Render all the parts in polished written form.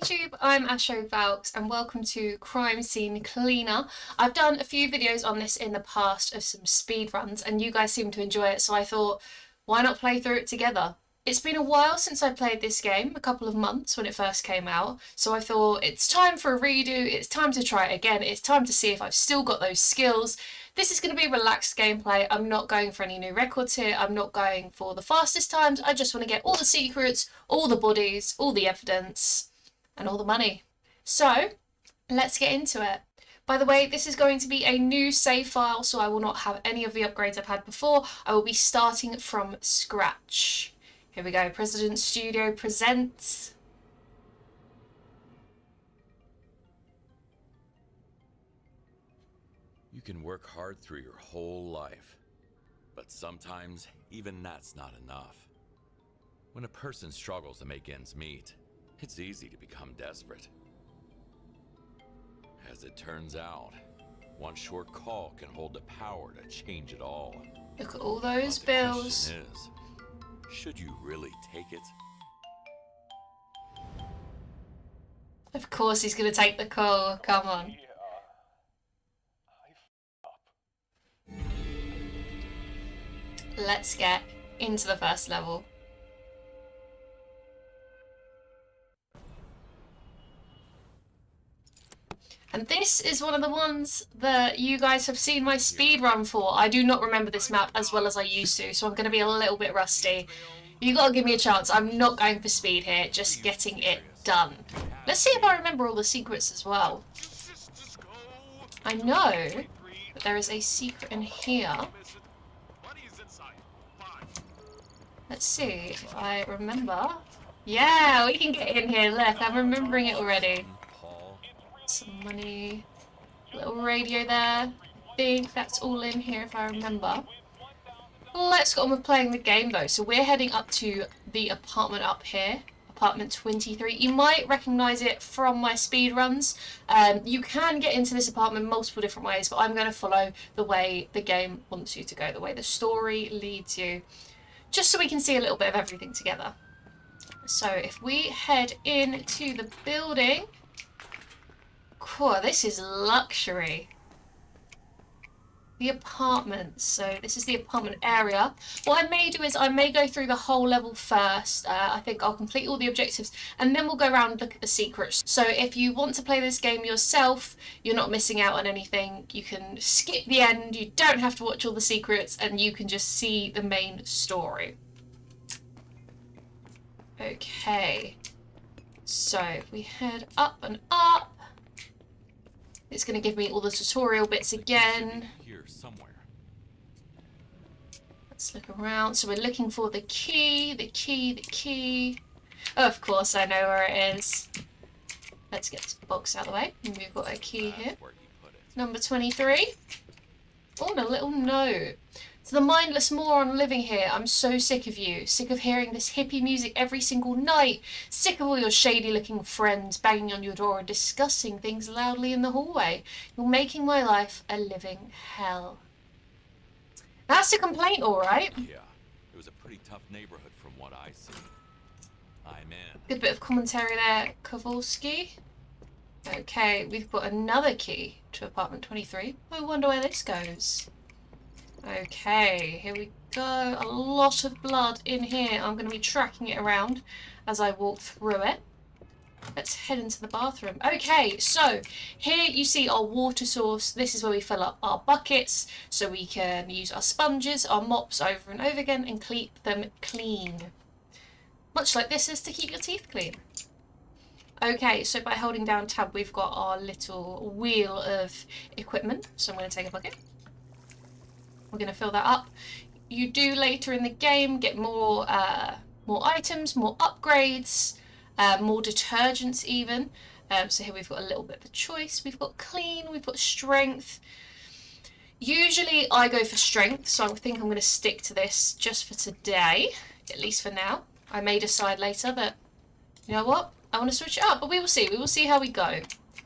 YouTube, I'm AshoValks and welcome to Crime Scene Cleaner. I've done a few videos on this in the past of some speed runs and you guys seem to enjoy it, so I thought, why not play through it together? It's been a while since I played this game, a couple of months when it first came out, so I thought it's time for a redo, it's time to try it again, it's time to see if I've still got those skills. This is going to be relaxed gameplay. I'm not going for any new records here, I'm not going for the fastest times, I just want to get all the secrets, all the bodies, all the evidence, and all the money. So, let's get into it. By the way, this is going to be a new save file, so I will not have any of the upgrades I've had before. I will be starting from scratch. Here we go, President Studio presents. You can work hard through your whole life, but sometimes even that's not enough. When a person struggles to make ends meet, it's easy to become desperate. As it turns out, one short call can hold the power to change it all. Look at all those But bills. the question is, should you really take it? Of course he's going to take the call, come on. Let's get into the first level. And this is one of the ones that you guys have seen my speed run for. I do not remember this map as well as I used to, so I'm going to be a little bit rusty. You got to give me a chance. I'm not going for speed here, just getting it done. Let's see if I remember all the secrets as well. I know that there is a secret in here. Let's see if I remember. Yeah, we can get in here. Look, I'm remembering it already. Some money. Little radio there. I think that's all in here if I remember. Let's get on with playing the game though. So we're heading up to the apartment up here. Apartment 23. You might recognise it from my speed runs. You can get into this apartment multiple different ways, but I'm going to follow the way the game wants you to go, the way the story leads you, just so we can see a little bit of everything together. So if we head into the building, cool, this is luxury. The apartments. So this is the apartment area. What I may do is I may go through the whole level first. I think I'll complete all the objectives and then we'll go around and look at the secrets. So if you want to play this game yourself, you're not missing out on anything. You can skip the end. You don't have to watch all the secrets and you can just see the main story. Okay. So if we head up and up, it's going to give me all the tutorial bits again. Here somewhere. Let's look around. So we're looking for the key, the key, the key. Oh, of course I know where it is. Let's get this box out of the way. And we've got a key here. Number 23. Oh, and a little note. To the mindless moron living here, I'm so sick of you. Sick of hearing this hippie music every single night. Sick of all your shady-looking friends banging on your door and discussing things loudly in the hallway. You're making my life a living hell. That's a complaint, all right. Yeah, it was a pretty tough neighborhood from what I see. I'm in. Good bit of commentary there, Kowalski. Okay, we've got another key to apartment 23. I wonder where this goes. Okay, here we go. A lot of blood in here. I'm going to be tracking it around as I walk through it. Let's head into the bathroom. Okay, so here you see our water source. This is where we fill up our buckets so we can use our sponges, our mops over and over again and keep them clean. Much like this is to keep your teeth clean. Okay, so by holding down tab, we've got our little wheel of equipment. So I'm going to take a bucket. We're going to fill that up. You do later in the game get more items, more upgrades, more detergents even. So here we've got a little bit of a choice. We've got clean, we've got strength. Usually I go for strength, so I think I'm going to stick to this just for today, at least for now. I may decide later that, you know what, I want to switch it up, but we will see. We will see how we go.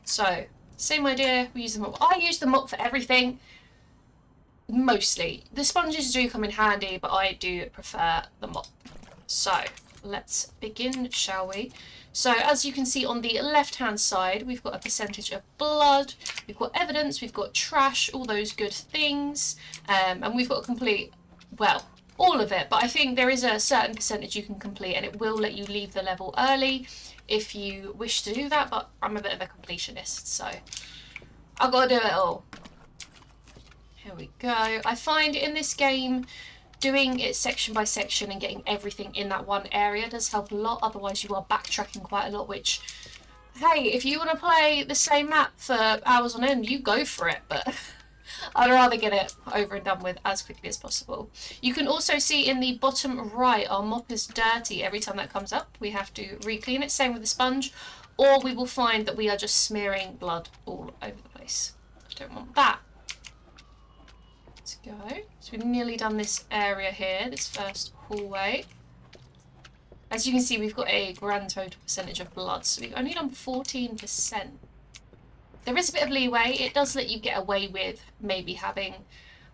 So, same idea, we use the mop. I use the mop for everything. Mostly. The sponges do come in handy, but I do prefer the mop. So, let's begin, shall we? So as you can see on the left-hand side, we've got a percentage of blood, we've got evidence, we've got trash, all those good things, and we've got to complete, well, all of it, but I think there is a certain percentage you can complete and it will let you leave the level early if you wish to do that, but I'm a bit of a completionist, so I've got to do it all. Here we go. I find in this game, doing it section by section and getting everything in that one area does help a lot, otherwise you are backtracking quite a lot, which, hey, if you want to play the same map for hours on end, you go for it, but I'd rather get it over and done with as quickly as possible. You can also see in the bottom right, our mop is dirty every time that comes up. We have to re-clean it, same with the sponge, or we will find that we are just smearing blood all over the place. I don't want that. Let's go. So we've nearly done this area here, this first hallway. As you can see, we've got a grand total percentage of blood, so we've only done 14%. There is a bit of leeway. It does let you get away with maybe having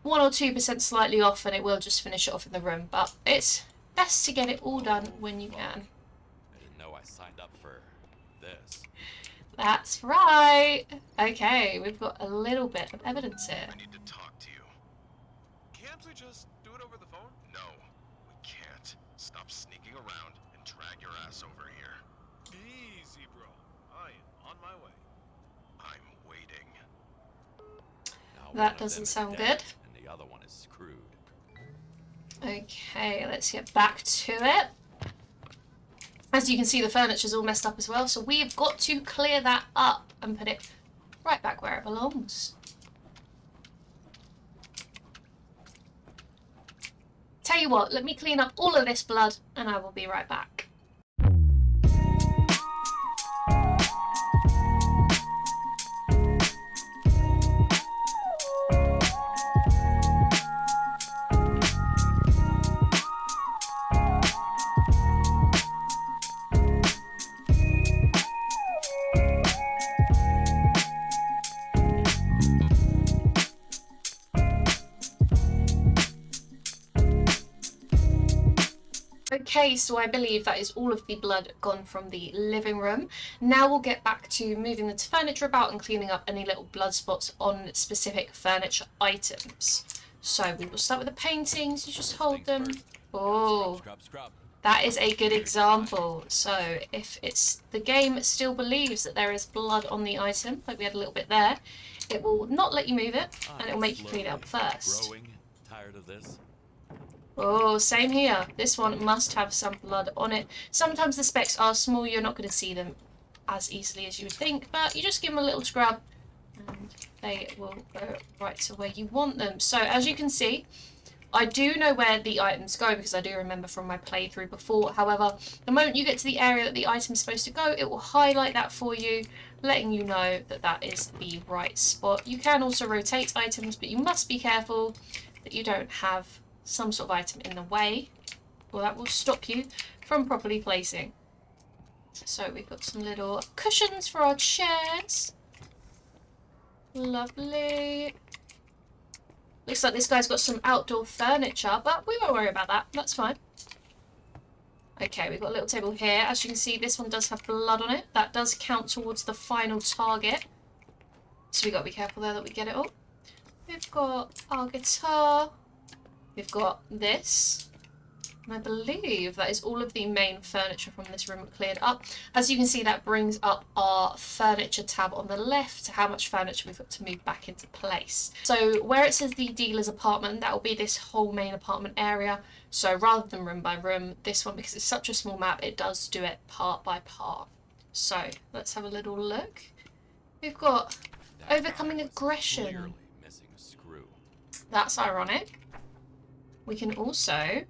1 or 2% slightly off, and it will just finish it off in the room, but it's best to get it all done when you can. I didn't know I signed up for this. That's right. Okay, we've got a little bit of evidence here. I need to talk to you. Can't we just do it over the phone? No, we can't. Stop sneaking around and drag your ass over here. Easy, bro. I am on my way. I'm waiting. Now That one of doesn't them is sound dead, good. And the other one is screwed. Okay, let's get back to it. As you can see, the furniture's all messed up as well, so we've got to clear that up and put it right back where it belongs. Tell you what, let me clean up all of this blood and I will be right back. Okay, so I believe that is all of the blood gone from the living room. Now we'll get back to moving the furniture about and cleaning up any little blood spots on specific furniture items. So we will start with the paintings, you just hold them. Oh, that is a good example. So if the game still believes that there is blood on the item, like we had a little bit there, it will not let you move it and it will make you clean it up first. Tired of this? Oh, same here. This one must have some blood on it. Sometimes the specks are small, you're not going to see them as easily as you would think, but you just give them a little scrub and they will go right to where you want them. So as you can see, I do know where the items go because I do remember from my playthrough before. However, the moment you get to the area that the item is supposed to go, it will highlight that for you, letting you know that that is the right spot. You can also rotate items, but you must be careful that you don't have some sort of item in the way, or that will stop you from properly placing. So we've got some little cushions for our chairs. Lovely. Looks like this guy's got some outdoor furniture, but we won't worry about that. That's fine. Okay, we've got a little table here. As you can see, this one does have blood on it. That does count towards the final target. So we've got to be careful there that we get it all. We've got our guitar. We've got this. And I believe that is all of the main furniture from this room cleared up. As you can see, that brings up our furniture tab on the left, how much furniture we've got to move back into place. So where it says the dealer's apartment, that will be this whole main apartment area. So rather than room by room, this one, because it's such a small map, it does do it part by part. So let's have a little look. We've got overcoming aggression. Clearly missing a screw. That's ironic. We can also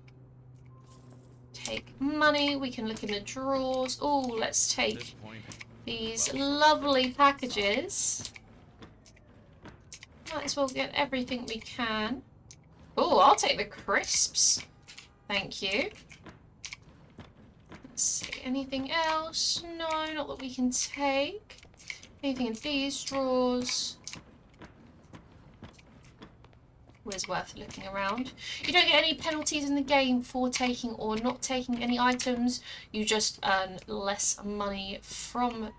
take money. We can look in the drawers. Oh, let's take these lovely packages. Might as well get everything we can. Oh, I'll take the crisps. Thank you. Let's see. Anything else? No, not that we can take. Anything in these drawers? was worth looking around. You don't get any penalties in the game for taking or not taking any items. You just earn less money from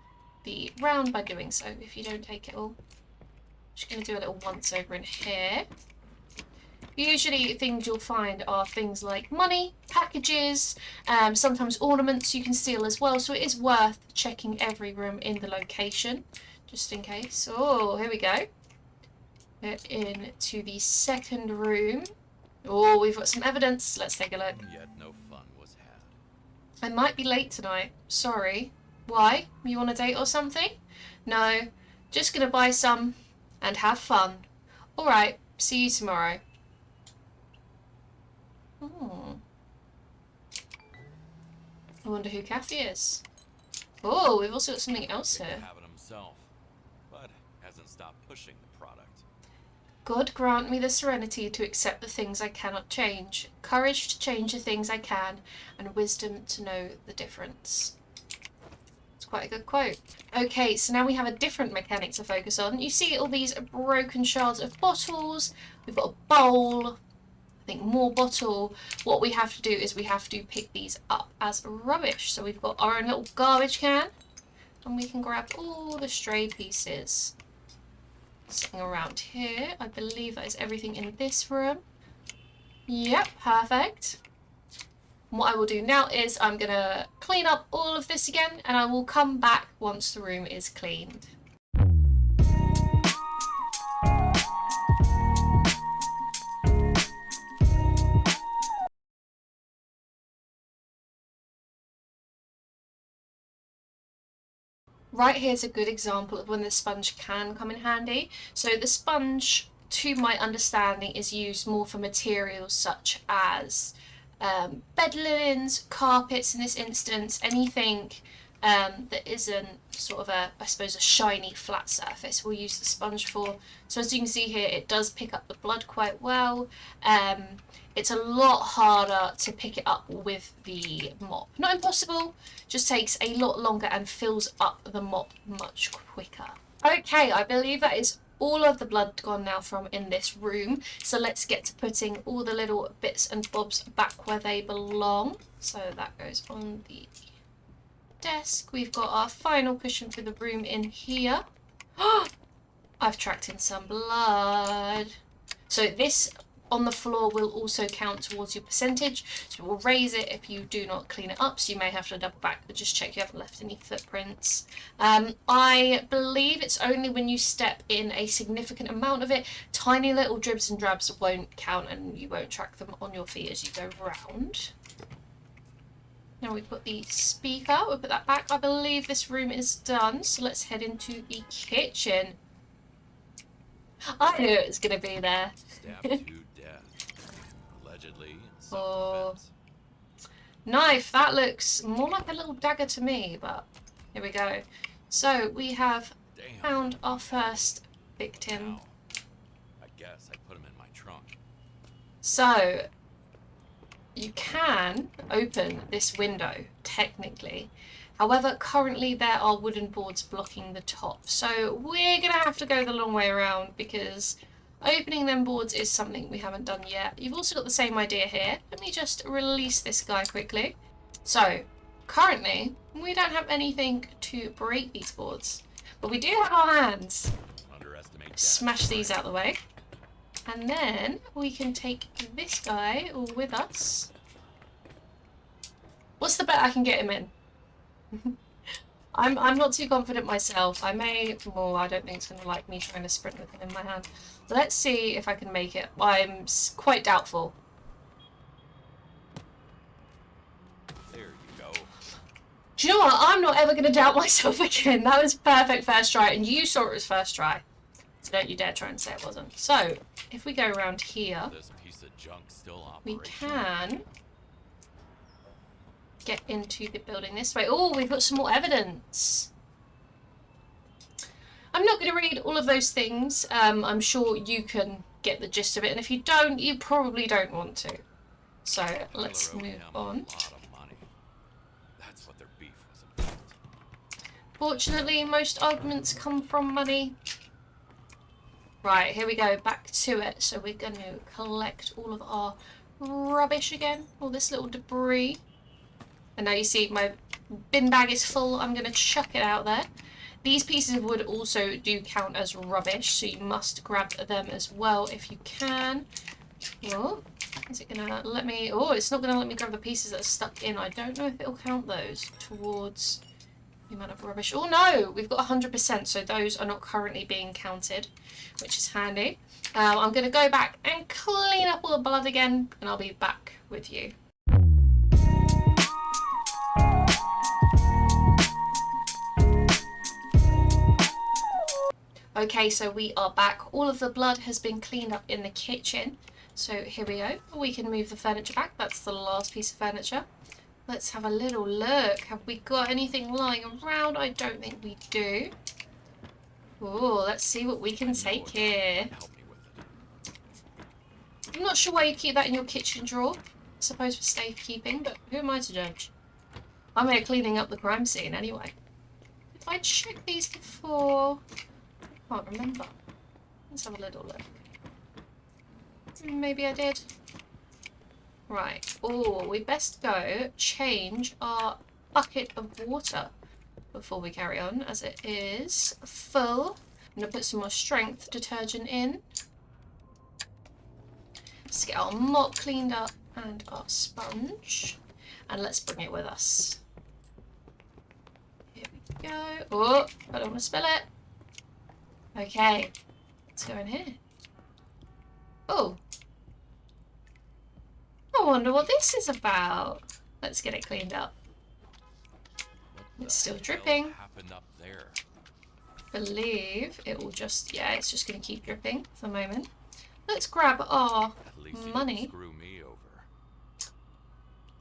the round by doing so if you don't take it all. Just going to do a little once over in here. Usually things you'll find are things like money, packages, sometimes ornaments you can steal as well, so it is worth checking every room in the location, just in case. Oh, here we go. We're into the second room. Oh, we've got some evidence. Let's take a look. Yet no fun was had. I might be late tonight. Sorry. Why? You on a date or something? No. Just gonna buy some and have fun. Alright, see you tomorrow. Oh. I wonder who Kathy is. Oh, we've also got something else here. Have it himself, but hasn't stopped pushing the product. God grant me the serenity to accept the things I cannot change, courage to change the things I can, and wisdom to know the difference. It's quite a good quote. Okay, so now we have a different mechanic to focus on. You see all these broken shards of bottles. We've got a bowl. I think more bottle. What we have to do is we have to pick these up as rubbish. So we've got our own little garbage can, and we can grab all the stray pieces. Sitting around here. I believe that is everything in this room. Yep, perfect. And what I will do now is I'm going to clean up all of this again, and I will come back once the room is cleaned. Right here's a good example of when the sponge can come in handy. So the sponge, to my understanding, is used more for materials such as bed linens, carpets in this instance, anything that isn't sort of I suppose a shiny flat surface we'll use the sponge for. So as you can see here, it does pick up the blood quite well. It's a lot harder to pick it up with the mop. Not impossible, just takes a lot longer and fills up the mop much quicker. Okay, I believe that is all of the blood gone now from in this room. So let's get to putting all the little bits and bobs back where they belong. So that goes on the desk. We've got our final cushion for the room in here. I've tracked in some blood. So this on the floor will also count towards your percentage, so we'll raise it if you do not clean it up, so you may have to double back, but just check you haven't left any footprints. I believe it's only when you step in a significant amount of it, tiny little dribs and drabs won't count and you won't track them on your feet as you go round. Now we've got the speaker, we'll put that back. I believe this room is done, so let's head into the kitchen. I knew it was going to be there. Stabbed to death. Allegedly in self-defense. Knife, that looks more like a little dagger to me, but here we go. So we have found our first victim. Now, I guess I put him in my trunk. So you can open this window, technically. However, currently there are wooden boards blocking the top. So we're going to have to go the long way around because opening them boards is something we haven't done yet. You've also got the same idea here. Let me just release this guy quickly. So currently we don't have anything to break these boards, but we do have our hands. Smash these out of the way. And then we can take this guy with us. What's the bet I can get him in? I'm not too confident myself. I don't think it's going to like me trying to sprint with him in my hand. Let's see if I can make it. I'm quite doubtful. There you go. Do you know what? I'm not ever going to doubt myself again. That was perfect first try, and you saw it was first try. So don't you dare try and say it wasn't. So, if we go around here, This piece of junk still we operational. can get into the building this way. Oh, we've got some more evidence. I'm not going to read all of those things. I'm sure you can get the gist of it, and if you don't, you probably don't want to. So let's Miller owed move him on. A lot of money. That's what their beef was about. Fortunately, most arguments come from money. Right, here we go, back to it. So we're going to collect all of our rubbish again, all this little debris. And now you see my bin bag is full. I'm going to chuck it out there. These pieces of wood also do count as rubbish, so you must grab them as well if you can. Oh, is it going to let me... Oh, it's not going to let me grab the pieces that are stuck in. I don't know if it'll count those towards the amount of rubbish. Oh no, we've got 100%, so those are not currently being counted, which is handy. I'm going to go back and clean up all the blood again, and I'll be back with you. Okay, so we are back. All of the blood has been cleaned up in the kitchen. So here we go. We can move the furniture back. That's the last piece of furniture. Let's have a little look. Have we got anything lying around? I don't think we do. Oh, let's see what we can take here. I'm not sure why you keep that in your kitchen drawer. I suppose for safekeeping, but who am I to judge? I'm here cleaning up the crime scene anyway. Did I check these before? I can't remember. Let's have a little look. Maybe I did. Right. Oh, we best go change our bucket of water before we carry on, as it is full. I'm going to put some more strength detergent in. Let's get our mop cleaned up and our sponge. And let's bring it with us. Here we go. Oh, I don't want to spill it. Okay. Let's go in here. Oh. I wonder what this is about. Let's get it cleaned up. It's still dripping. Believe it will just, yeah, it's just going to keep dripping for the moment. Let's grab our money.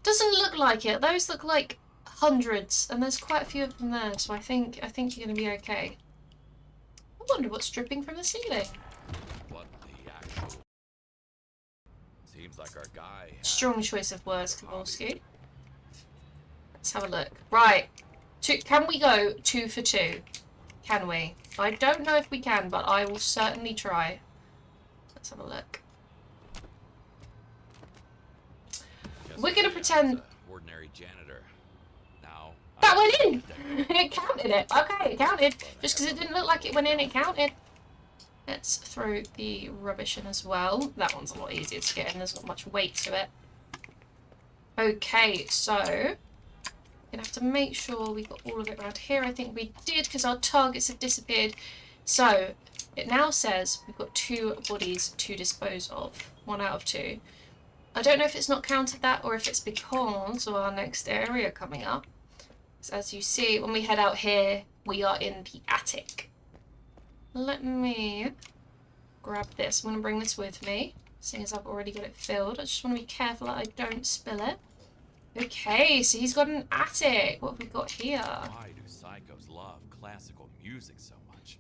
Doesn't look like it. Those look like hundreds, and there's quite a few of them there, so I think you're going to be okay. I wonder what's dripping from the ceiling. What the actual... Seems like our guy... Strong choice of words, Kowalski. Let's have a look. Right. Can we go 2 for 2? Can we? I don't know if we can, but I will certainly try. Let's have a look. We're going to pretend... Ordinary janitor. Now... That went in! It counted it. Okay, it counted. Just because it didn't look like it went in, it counted. Let's throw the rubbish in as well. That one's a lot easier to get in. There's not much weight to it. Okay, so... we're going to have to make sure we got all of it around here. I think we did, because our targets have disappeared. So, it now says we've got 2 bodies to dispose of. 1 out of 2. I don't know if it's not counted that, or if it's because of our next area coming up. So as you see, when we head out here, we are in the attic. Let me grab this. I'm going to bring this with me, seeing as I've already got it filled. I just want to be careful that I don't spill it. Okay, so he's got an attic. What have we got here? Why do psychos love classical music so much?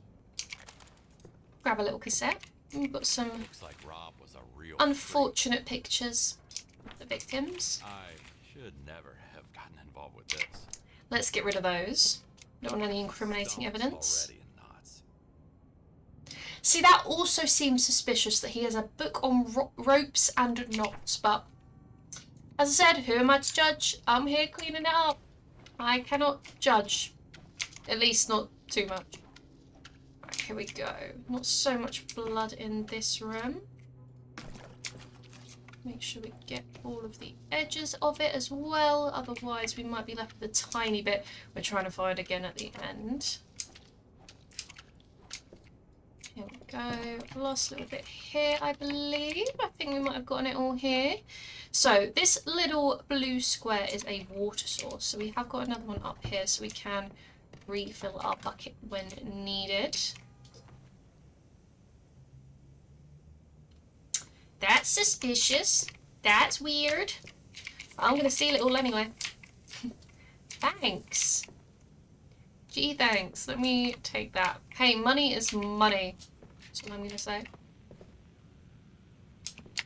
Grab a little cassette. We've got some Looks like Rob was a real unfortunate pictures of the victims. I should never have gotten involved with this. Let's get rid of those. Don't want any incriminating evidence. Already in knots. See, that also seems suspicious that he has a book on ropes and knots, but as I said, who am I to judge? I'm here cleaning it up. I cannot judge. At least not too much. Right, here we go. Not so much blood in this room. Make sure we get all of the edges of it as well. Otherwise, we might be left with a tiny bit we're trying to find again at the end. Here we go. Last little bit here, I believe. I think we might have gotten it all here. So this little blue square is a water source. So we have got another one up here so we can refill our bucket when needed. That's suspicious. That's weird. I'm going to seal it all anyway. Thanks. Gee, thanks. Let me take that. Hey, money is money. That's what I'm going to say.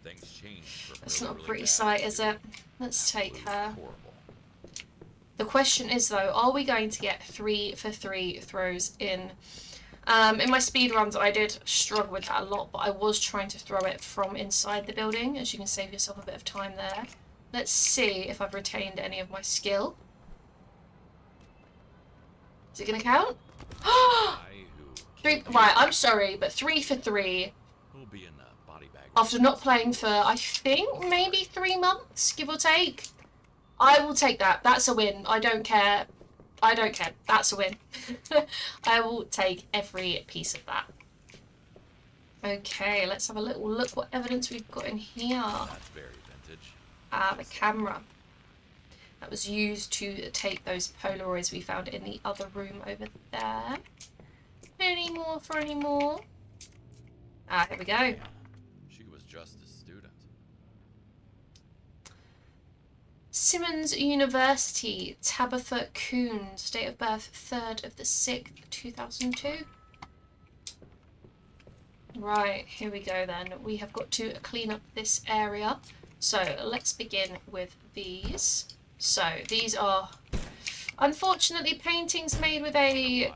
Things changed. That's not a pretty sight, is it? Let's take her. The question is, though, are we going to get 3 for 3 throws in? In my speed runs, I did struggle with that a lot, but I was trying to throw it from inside the building, as you can save yourself a bit of time there. Let's see if I've retained any of my skill. Is it going to count? Three. Right, I'm sorry, but 3 for 3. We'll be in the body bag. After not playing for, I think, maybe 3 months, give or take. I will take that. That's a win. I don't care. I don't care. That's a win. I will take every piece of that. Okay, let's have a little look what evidence we've got in here. That's very vintage. The camera. That was used to take those Polaroids we found in the other room over there. Any more for any more? Here we go. She was just a student. Simmons University, Tabitha Coons, date of birth 3rd of the 6th, 2002. Right, here we go then. We have got to clean up this area. So let's begin with these. So these are unfortunately paintings made with a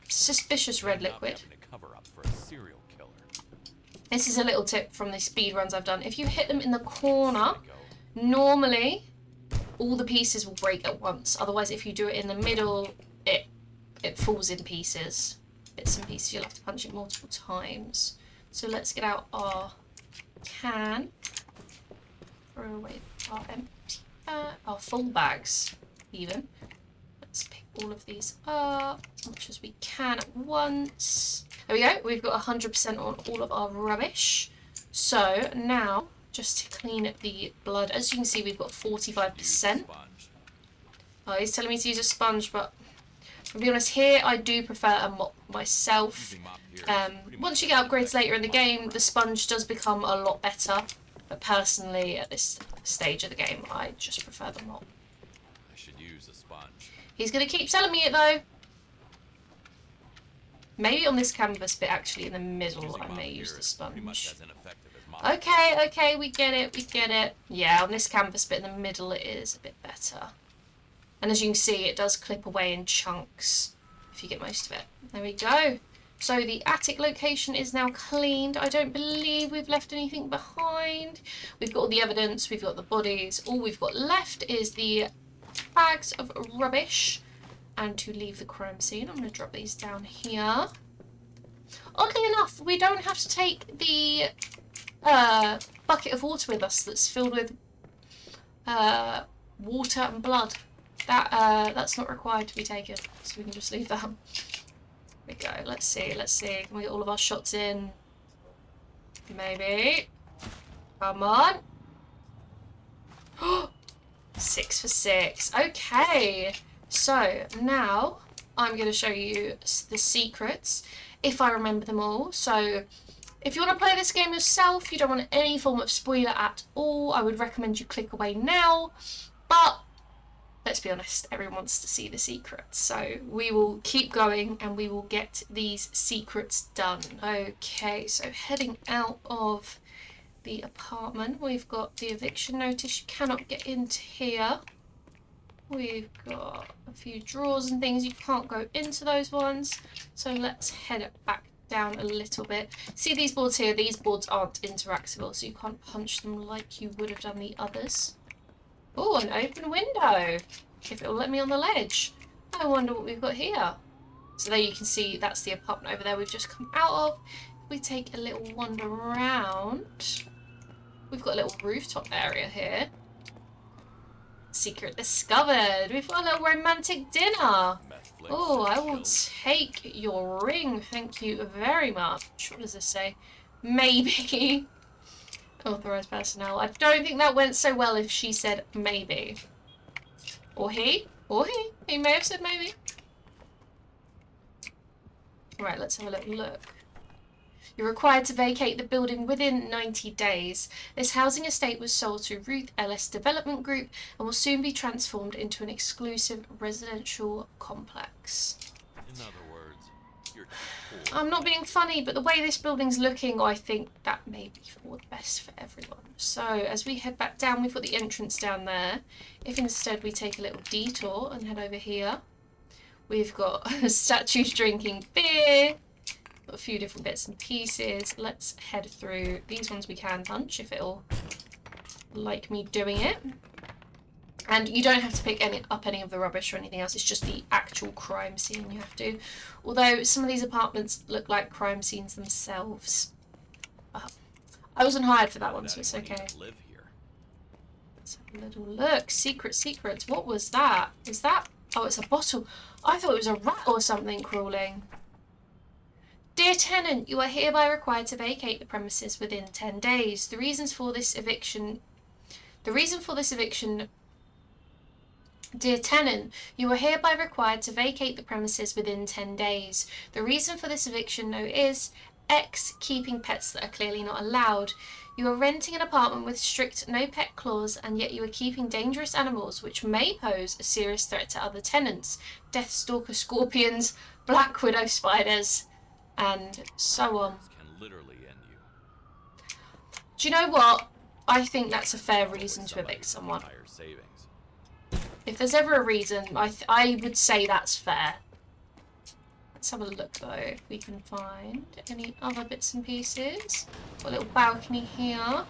suspicious red liquid. This is a little tip from the speed runs I've done. If you hit them in the corner, normally all the pieces will break at once. Otherwise, if you do it in the middle, it falls in pieces. Bits and pieces. You'll have to punch it multiple times. So let's get out our can. Throw away our empty, our full bags even. Let's pick all of these up as much as we can at once. There we go. We've got 100% on all of our rubbish. So now, just to clean up the blood, as you can see, we've got 45%. Oh, he's telling me to use a sponge, but to be honest, here I do prefer a mop myself. Once you get upgrades later in the game, the sponge does become a lot better. But personally, at this stage of the game, I just prefer the mop. I should use a sponge. He's going to keep telling me it though. Maybe on this canvas bit actually in the middle, I may use the sponge. Okay, we get it. Yeah, on this canvas bit in the middle it is a bit better. And as you can see, it does clip away in chunks if you get most of it. There we go. So the attic location is now cleaned. I don't believe we've left anything behind. We've got all the evidence, we've got the bodies. All we've got left is the bags of rubbish. And to leave the crime scene, I'm going to drop these down here. Oddly enough, we don't have to take the bucket of water with us that's filled with water and blood. That's not required to be taken, so we can just leave that. There we go. Let's see. Can we get all of our shots in? Maybe. Come on. 6 for 6. Okay. So now I'm going to show you the secrets, if I remember them all. So if you want to play this game yourself, you don't want any form of spoiler at all, I would recommend you click away now. But let's be honest, everyone wants to see the secrets. So we will keep going and we will get these secrets done. Okay, so heading out of the apartment, we've got the eviction notice. You cannot get into here. We've got a few drawers and things. You can't go into those ones. So let's head back down a little bit. See these boards here? These boards aren't interactable, so you can't punch them like you would have done the others. Oh, an open window. If it'll let me on the ledge. I wonder what we've got here. So there you can see that's the apartment over there we've just come out of. If we take a little wander around. We've got a little rooftop area here. Secret discovered. We've got a little romantic dinner. Oh, I will take your ring. Thank you very much. What does this say? Maybe. Authorized personnel. I don't think that went so well if she said maybe. Or he. Or he. He may have said maybe. Right, let's have a little look. You're required to vacate the building within 90 days. This housing estate was sold to Ruth Ellis Development Group and will soon be transformed into an exclusive residential complex. In other words, you're too poor. I'm not being funny, but the way this building's looking, I think that may be for the best for everyone. So as we head back down, we've got the entrance down there. If instead we take a little detour and head over here, we've got statues drinking beer. got a few different bits and pieces. Let's head through. These ones we can punch if it'll like me doing it. And you don't have to pick up any of the rubbish or anything else. It's just the actual crime scene you have to. Although some of these apartments look like crime scenes themselves. I wasn't hired for that one, so it's okay. Live here. Let's have a little look. Secrets. What was that? Is that... Oh, it's a bottle. I thought it was a rat or something crawling. Dear tenant, you are hereby required to vacate the premises within 10 days. The reason for this eviction... Dear tenant, you are hereby required to vacate the premises within 10 days. The reason for this eviction note is X, keeping pets that are clearly not allowed. You are renting an apartment with strict no pet clause, and yet you are keeping dangerous animals which may pose a serious threat to other tenants. Deathstalker scorpions, black widow spiders, and so on. Can literally end you. Do you know what? I think that's a fair reason to evict someone. Higher savings. If there's ever a reason, I would say that's fair. Let's have a look though, if we can find any other bits and pieces. Got a little balcony here.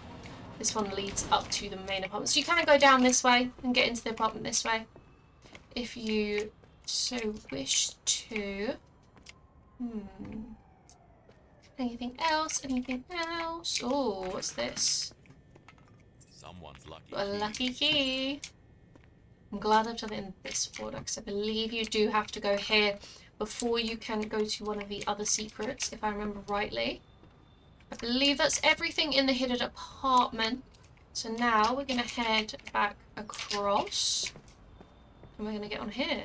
This one leads up to the main apartment. So you can go down this way and get into the apartment this way, if you so wish to. Anything else? Oh, what's this? Someone's lucky. Got a lucky key. I'm glad I've done it in this order, because I believe you do have to go here before you can go to one of the other secrets, if I remember rightly. I believe that's everything in the hidden apartment. So now we're going to head back across. And we're going to get on here.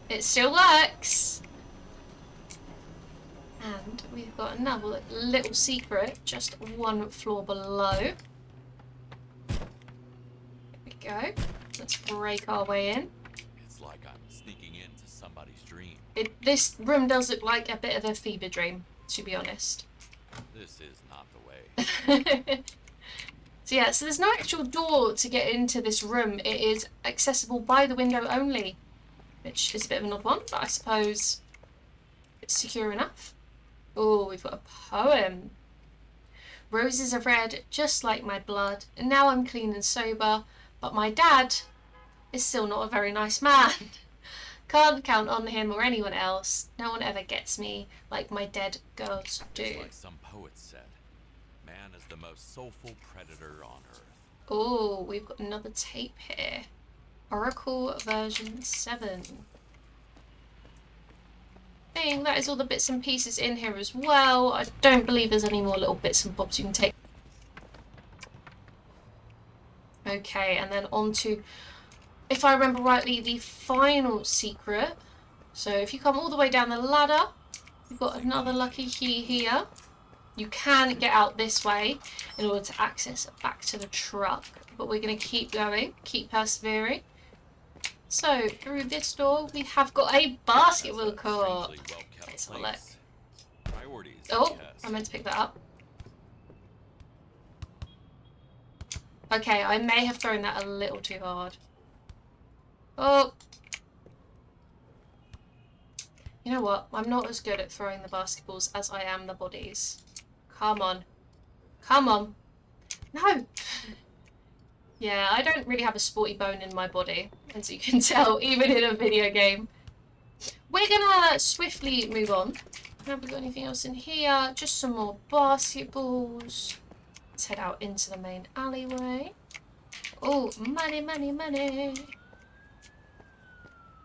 It still works! And we've got another little secret just one floor below. Go. Let's break our way in. It's like I'm sneaking into somebody's dream. This room does look like a bit of a fever dream, to be honest. This is not the way. So yeah, so there's no actual door to get into this room. It is accessible by the window only, which is a bit of an odd one, but I suppose it's secure enough. Oh, we've got a poem. Roses are red, just like my blood, and now I'm clean and sober. But my dad is still not a very nice man. Can't count on him or anyone else. No one ever gets me like my dead girls do. It's like some poet said, man is the most soulful predator on earth. Oh, we've got another tape here. Oracle version 7. That is all the bits and pieces in here as well. I don't believe there's any more little bits and bobs you can take. Okay, and then on to, if I remember rightly, the final secret. So if you come all the way down the ladder, you've got another lucky key here. You can get out this way in order to access back to the truck. But we're going to keep going, keep persevering. So through this door, we have got a basketball court. Let's have a look. Oh, I meant to pick that up. Okay, I may have thrown that a little too hard. Oh. You know what? I'm not as good at throwing the basketballs as I am the bodies. Come on. Come on. No! Yeah, I don't really have a sporty bone in my body, as you can tell, even in a video game. We're gonna swiftly move on. Have we got anything else in here? Just some more basketballs. Let's head out into the main alleyway. Oh, money, money, money.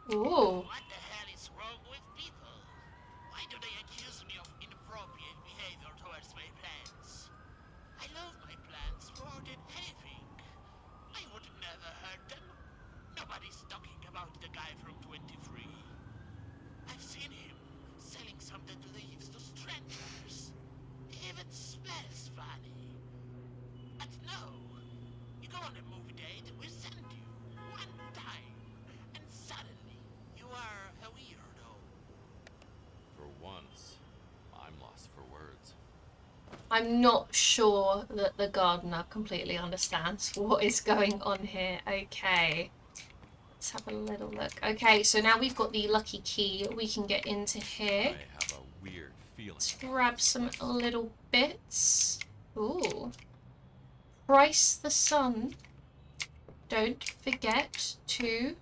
Oh. What the hell is wrong with people? Why do they accuse me of inappropriate behavior towards my plants? I love my plants more than anything. I would never hurt them. Nobody's talking about the guy from 23. I've seen him selling some dead leaves to strangers. It even smells funny. But no, you go on a movie date, we send you one time, and suddenly you are a weirdo. For once, I'm lost for words. I'm not sure that the gardener completely understands what is going on here. Okay. Let's have a little look. Okay, so now we've got the lucky key. We can get into here. I have weird feeling. Let's grab some little bits. Ooh. Price the sun. Don't forget to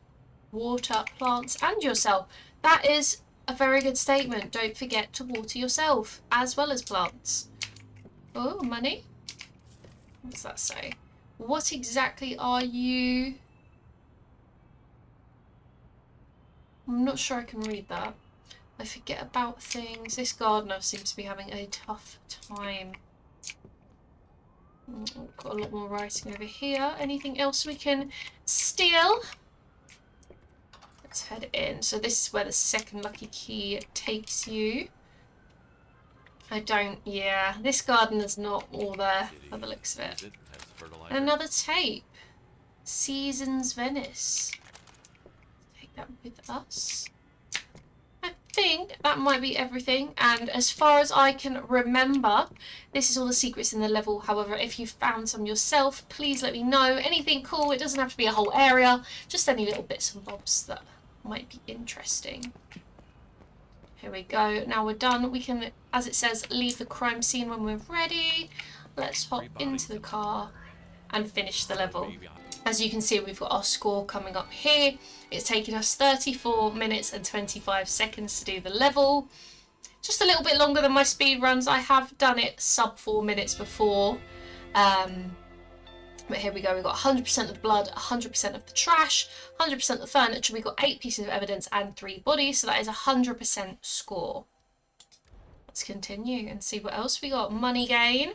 water plants and yourself. That is a very good statement. Don't forget to water yourself as well as plants. Oh, money. What does that say? What exactly are you? I'm not sure I can read that. I forget about things. This gardener seems to be having a tough time. Got a lot more writing over here. Anything else we can steal? Let's head in. So this is where the second lucky key takes you. Yeah, this gardener's not all there by the looks of it. And another tape. Seasons Venice. Take that with us. I think that might be everything, and as far as I can remember, this is all the secrets in the level. However, if you found some yourself, please let me know. Anything cool, it doesn't have to be a whole area, just any little bits and bobs that might be interesting. Here we go. Now we're done. We can, as it says, leave the crime scene when we're ready. Let's hop into the car and finish the level. As you can see, we've got our score coming up here. It's taken us 34 minutes and 25 seconds to do the level. Just a little bit longer than my speed runs. I have done it sub 4 minutes before. But here we go. We've got 100% of the blood, 100% of the trash, 100% of the furniture. We've got 8 pieces of evidence and 3 bodies. So that is 100% score. Let's continue and see what else we got. Money gain.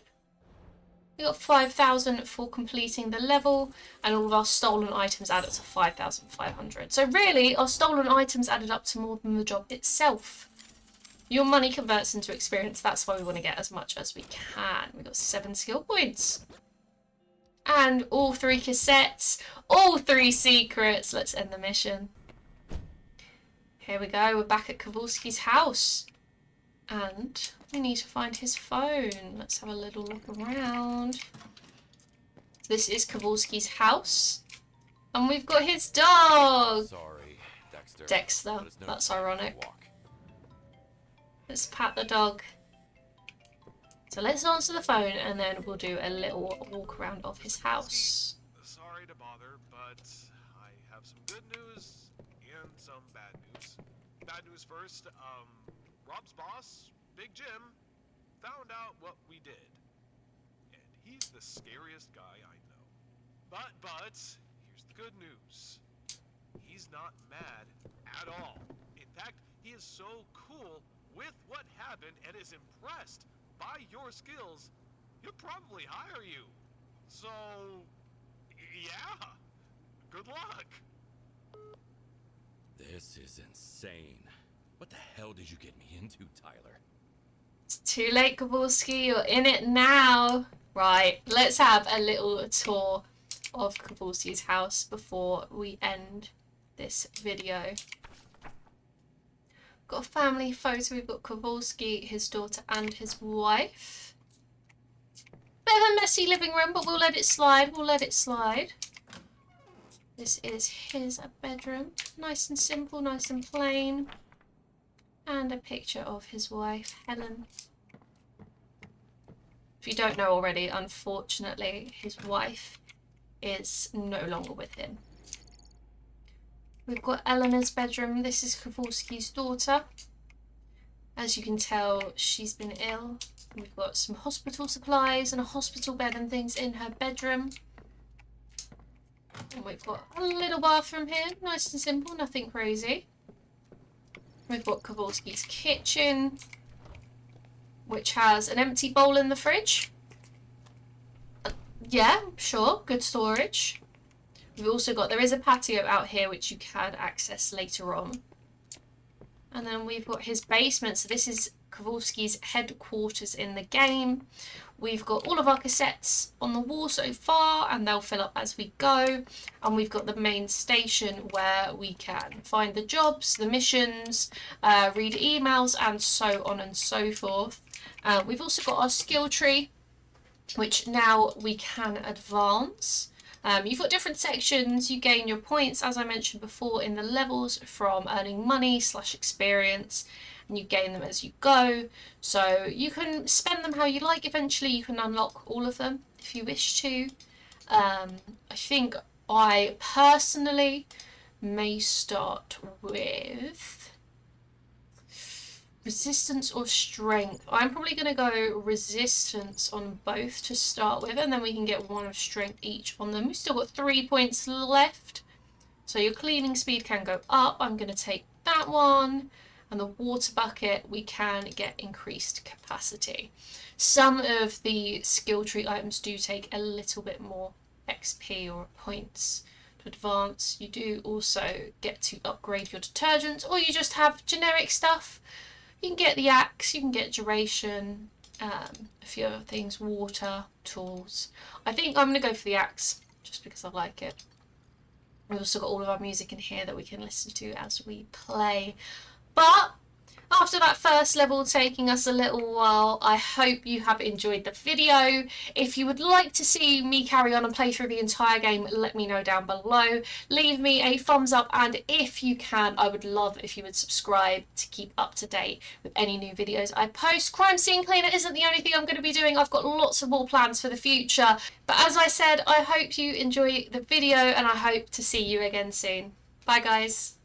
We got 5,000 for completing the level, and all of our stolen items add up to 5,500. So really, our stolen items added up to more than the job itself. Your money converts into experience. That's why we want to get as much as we can. We got 7 skill points. And all 3 cassettes, all 3 secrets. Let's end the mission. Here we go. We're back at Kowalski's house. And we need to find his phone. Let's have a little look around. This is Kowalski's house. And we've got his dog. Sorry, Dexter. Dexter. That's ironic. Let's pat the dog. So let's answer the phone and then we'll do a little walk around of his house. Sorry to bother, but I have some good news and some bad news. Bad news first, Rob's boss, Big Jim, found out what we did. And he's the scariest guy I know. But, here's the good news. He's not mad at all. In fact, he is so cool with what happened and is impressed by your skills, he'll probably hire you. So, yeah, good luck. This is insane. What the hell did you get me into, Tyler? It's too late, Kowalski. You're in it now. Right, let's have a little tour of Kowalski's house before we end this video. Got a family photo. We've got Kowalski, his daughter, and his wife. Bit of a messy living room, but we'll let it slide. We'll let it slide. This is his bedroom. Nice and simple, nice and plain. And a picture of his wife, Helen. If you don't know already, unfortunately, his wife is no longer with him. We've got Eleanor's bedroom. This is Kowalski's daughter. As you can tell, she's been ill. We've got some hospital supplies and a hospital bed and things in her bedroom. And we've got a little bathroom here. Nice and simple, nothing crazy. We've got Kowalski's kitchen, which has an empty bowl in the fridge. Yeah, sure, good storage. We've also got, there is a patio out here which you can access later on. And then we've got his basement. So this is Kowalski's headquarters in the game. We've got all of our cassettes on the wall so far, and they'll fill up as we go. And we've got the main station where we can find the jobs, the missions, read emails, and so on and so forth. We've also got our skill tree, which now we can advance. You've got different sections. You gain your points, as I mentioned before, in the levels from earning money / experience, and you gain them as you go. So you can spend them how you like. Eventually you can unlock all of them if you wish to. I think I personally may start with resistance or strength. I'm probably going to go resistance on both to start with, and then we can get 1 of strength each on them. We've still got 3 points left, so your cleaning speed can go up. I'm going to take that one, and the water bucket we can get increased capacity. Some of the skill tree items do take a little bit more XP or points to advance. You do also get to upgrade your detergents, or you just have generic stuff. You can get the axe, you can get duration, a few other things, water, tools. I think I'm going to go for the axe, just because I like it. We've also got all of our music in here that we can listen to as we play. But after that first level taking us a little while, I hope you have enjoyed the video. If you would like to see me carry on and play through the entire game, let me know down below. Leave me a thumbs up, and if you can, I would love if you would subscribe to keep up to date with any new videos I post. Crime Scene Cleaner isn't the only thing I'm going to be doing. I've got lots of more plans for the future. But as I said, I hope you enjoy the video, and I hope to see you again soon. Bye guys.